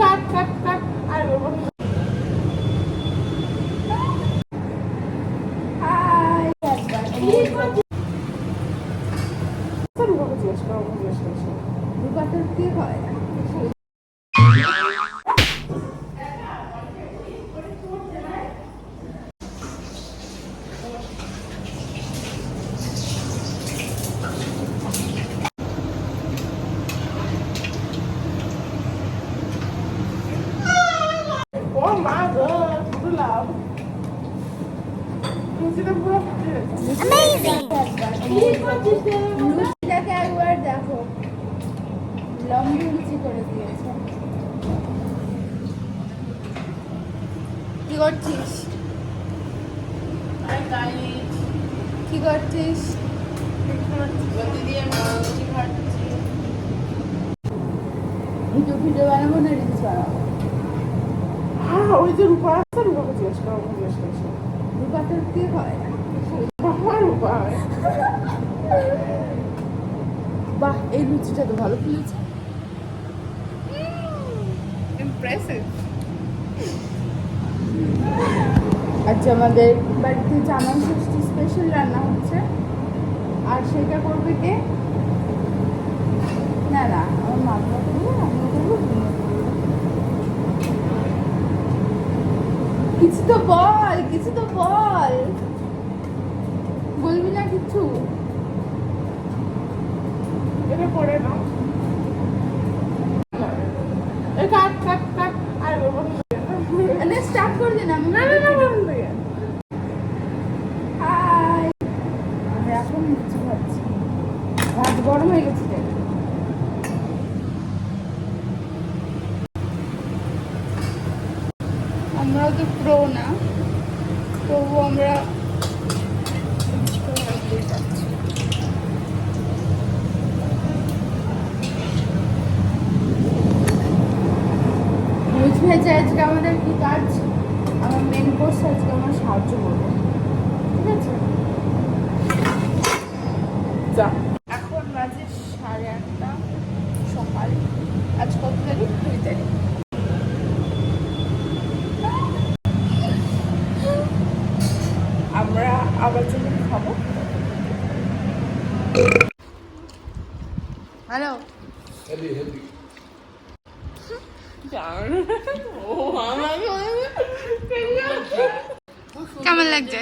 কাট কাট কাট আর জিজ্ঞেস করো জিজ্ঞেস করছি রূপাটার কি হয়? ও মা গো পুরো লাভ লুচিটা পুরো ফুটে গেছে লুচিটাকে একবার দেখো, লম্বা লুচি করে দিয়েছে। কি করছিস? কি করছিস? ভিডিও ভিডিও বানাবো না রিলস বানাবো? হ্যাঁ ওই যে রূপা আছে রূপাকে জিজ্ঞেস করো জিজ্ঞেস করছি রূপাটার কি হয়? আমার রূপা হয় বাহ, এই লুচিটা তো ভালো ফুলেছে। ইমপ্রেসিভ আচ্ছা, আমাদের বাড়িতে জামাই ষষ্ঠী স্পেশাল রান্না হচ্ছে, আর সেটা করবে কে? না না, আমার মামা করবো, আমিও করবো, তুমিও করবো। কিছু তো বল, কিছু তো বল, বলবি না কিছু? এটা করে নাও কাট কাট কাট আর মানে স্টার্ট করে দিন, আমি না না না বন্ধ হয়ে হাই, আমরা এখন লুচি খাচ্ছি, ভাত গরম হয়ে গেছে রে। আমরাও তো প্রো না, তবু আমরা যাচ্ছি। লুচ ভেজে আজকে আমাদের কি কাজ? আমার মেন কোর্স আজকে আমার সাহায্য করবে, ঠিক আছে? যা এখন বাজে 8:30 সকাল। আজ কত তারিখ? 2 তারিখ। আমরা আবার যখন খাবো। হ্যালো, কেমন লাগছে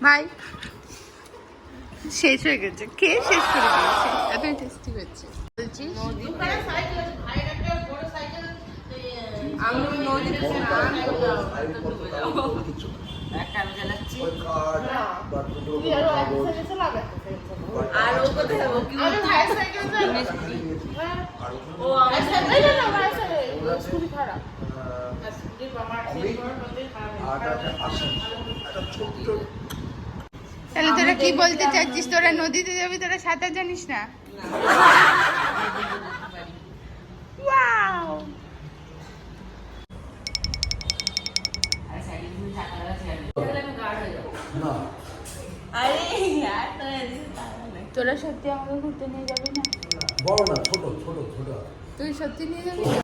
ভাই? শেষ হয়ে গেছে, কে শেষ করে দিয়েছে? এত টেস্টি হচ্ছে বলছিস? তাহলে তোরা কি বলতে চাচ্ছিস? তোরা নদীতে যাবি, তোরা সাঁতার জানিস না? Wow! তোরা সত্যি আমাকে ঘুরতে নিয়ে যাবি না? বড় না, ছোট ছোট ছোট। তুই সত্যি নিয়ে যাবি না?